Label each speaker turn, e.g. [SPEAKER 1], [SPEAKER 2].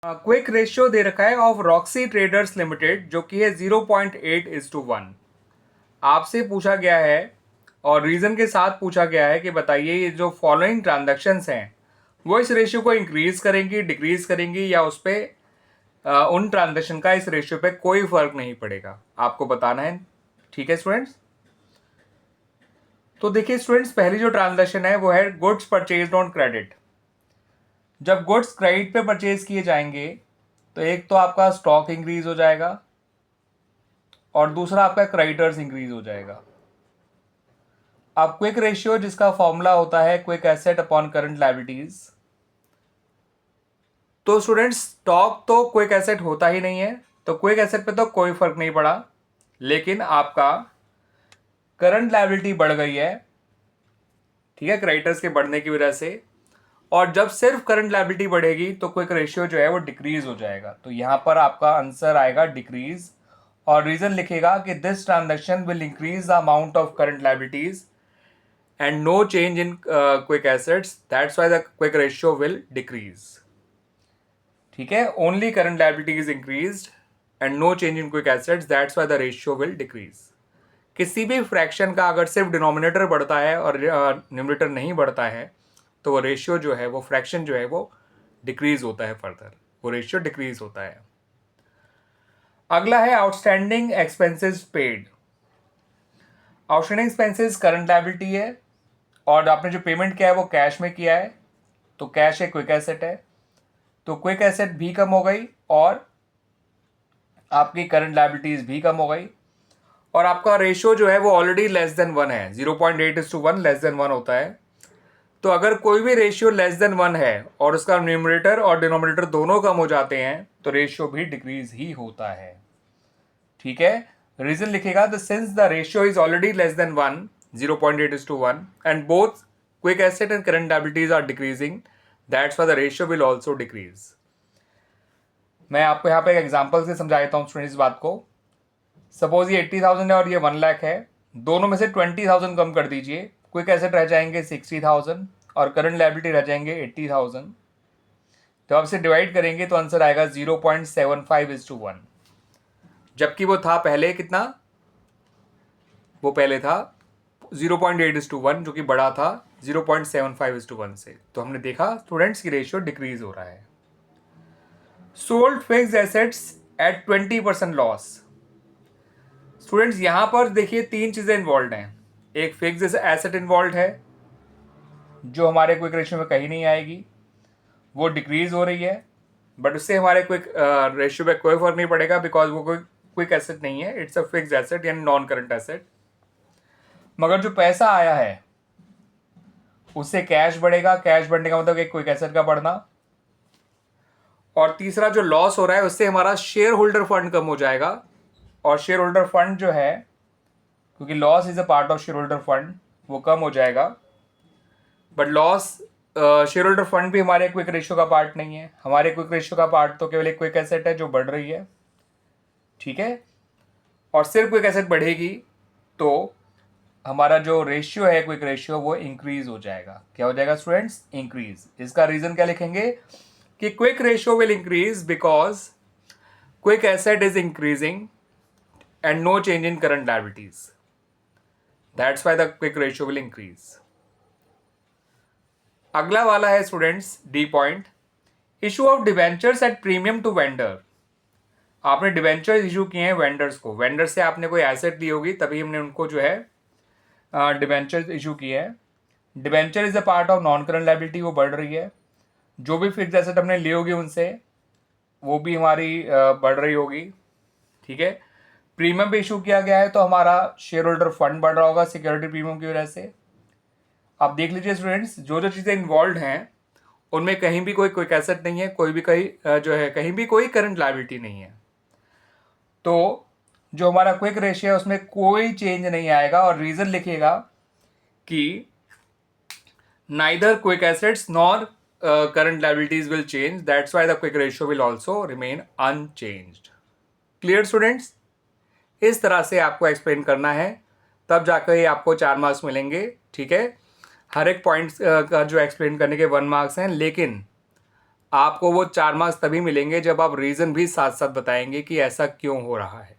[SPEAKER 1] Quick ratio दे रखा है of Roxy traders limited जो कि है 0.8:1। आपसे पूछा गया है और रीज़न के साथ पूछा गया है कि बताइए ये जो फॉलोइंग ट्रांजैक्शंस हैं वो इस रेशियो को इंक्रीज करेंगी, डिक्रीज करेंगी या उस पर उन ट्रांजैक्शन का इस रेशियो पे कोई फर्क नहीं पड़ेगा, आपको बताना है। ठीक है स्टूडेंट्स, तो देखिए स्टूडेंट्स, पहली जो ट्रांजैक्शन है वो है गुड्स परचेज्ड ऑन क्रेडिट। जब गुड्स क्रेडिट पे परचेज किए जाएंगे तो एक तो आपका स्टॉक इंक्रीज हो जाएगा और दूसरा आपका क्रेडिटर्स इंक्रीज हो जाएगा। अब क्विक रेशियो जिसका फॉर्मूला होता है quick asset upon current liabilities, तो स्टूडेंट्स स्टॉक तो क्विक एसेट होता ही नहीं है, तो क्विक एसेट पे तो कोई फर्क नहीं पड़ा, लेकिन आपका करंट लायबिलिटी बढ़ गई है, ठीक है, क्रेडिटर्स के बढ़ने की वजह से। और जब सिर्फ करंट लायबिलिटी बढ़ेगी तो क्विक रेशियो जो है वो डिक्रीज हो जाएगा। तो यहां पर आपका आंसर आएगा डिक्रीज, और रीजन लिखेगा कि this transaction will increase the amount of current liabilities and no change in quick assets, that's why the quick ratio will decrease। ठीक है, only current liability is increased and no change in quick assets, that's why the ratio will decrease। किसी भी fraction का अगर सिर्फ denominator बढ़ता है और न्यूमरेटर नहीं बढ़ता है तो वो रेशियो जो है, वो फ्रैक्शन जो है वो डिक्रीज होता है, फर्दर वो रेशियो डिक्रीज होता है। अगला है outstanding expenses paid. Outstanding expenses current liability है और आपने जो पेमेंट किया है वो कैश में किया है, तो कैश एक क्विक एसेट है, तो क्विक एसेट भी कम हो गई और आपकी करंट लायबिलिटीज भी कम हो गई, और आपका रेशियो जो है वो ऑलरेडी लेस देन 1 है। 0.8:1 लेस देन 1 होता है। तो अगर कोई भी रेशियो लेस देन 1 है और उसका न्यूमरेटर और डिनोमिनेटर दोनों कम हो जाते हैं तो रेशियो भी डिक्रीज ही होता है। ठीक है, रीजन लिखेगा the sins the ratio is already less than 1, 0.8:1 and both quick asset and current liabilities are decreasing, that's why the ratio will also decrease। मैं आपको यहाँ पे एक एग्जांपल से समझा देता हूँ स्टूडेंट्स इस बात को। सपोज ये 80,000 है और ये 1 लाख है, दोनों में से 20,000 कम कर दीजिए, क्विक एसेट रह जाएंगे 60,000 और करंट लायबिलिटी रह जाएंगे 80,000। तो आप इसे डिवाइड करेंगे तो आंसर आएगा 0.75:1, जबकि वो था पहले कितना, वो पहले था 0.8:1 जो कि बड़ा था 0.75:1 से। तो हमने देखा स्टूडेंट्स की रेशियो डिक्रीज हो रहा है। Sold fixed assets at 20% loss. Students यहां पर देखिए 3 चीजें इन्वॉल्व हैं। एक फिक्स्ड एसेट इन्वॉल्व है जो हमारे क्विक रेशियो में कहीं नहीं आएगी, वो डिक्रीज हो रही है, बट उससे हमारे क्विक रेशियो पे कोई फर्क नहीं पड़ेगा बिकॉज वो कोई क्विक एसेट नहीं है, इट्स अ फिक्स्ड एसेट यानी नॉन करंट एसेट। मगर जो पैसा आया है उससे कैश बढ़ेगा, कैश बढ़ने का मतलब एक क्विक एसेट का बढ़ना। और तीसरा जो लॉस हो रहा है उससे हमारा शेयर होल्डर फंड कम हो जाएगा, और शेयर होल्डर फंड जो है, क्योंकि loss is a part of share holder fund, वो कम हो जाएगा। But loss share holder fund भी हमारे क्विक रेशियो का पार्ट नहीं है, हमारे क्विक रेशियो का पार्ट तो केवल एक क्विक एसेट है जो बढ़ रही है। ठीक है, और सिर्फ क्विक एसेट बढ़ेगी तो हमारा जो रेशियो है क्विक रेशियो वो इंक्रीज हो जाएगा। क्या हो जाएगा स्टूडेंट्स? इंक्रीज। इसका रीजन क्या लिखेंगे कि quick ratio will increase because quick asset is increasing and no change in current liabilities, that's why the quick ratio will increase. अगला वाला है students D point, issue of debentures at premium to vendor. आपने debentures issue किए हैं vendors को, vendor से आपने कोई एसेट ली होगी तभी हमने उनको जो है डिवेंचर इशू किए हैं। Debenture is a part of non current liability, वो बढ़ रही है। जो भी फिक्स एसेट हमने ली होगी उनसे वो भी हमारी बढ़ रही होगी। ठीक है, प्रीमियम भी इशू किया गया है तो हमारा शेयर होल्डर फंड बढ़ रहा होगा सिक्योरिटी प्रीमियम की वजह से। आप देख लीजिए स्टूडेंट्स, जो जो चीज़ें इन्वॉल्व हैं उनमें कहीं भी कोई क्विक एसेट नहीं है, कोई भी कहीं जो है कहीं भी कोई करंट लायबिलिटी नहीं है, तो जो हमारा क्विक रेशियो है उसमें कोई चेंज नहीं आएगा। और रीजन लिखिएगा कि neither quick assets nor current liabilities will change, that's why the quick ratio will also remain unchanged। Clear students? इस तरह से आपको एक्सप्लेन करना है, तब जाकर ये आपको 4 मार्क्स मिलेंगे। ठीक है, हर एक पॉइंट का जो एक्सप्लेन करने के 1 मार्क्स हैं, लेकिन आपको वो 4 मार्क्स तभी मिलेंगे जब आप रीज़न भी साथ साथ बताएंगे कि ऐसा क्यों हो रहा है।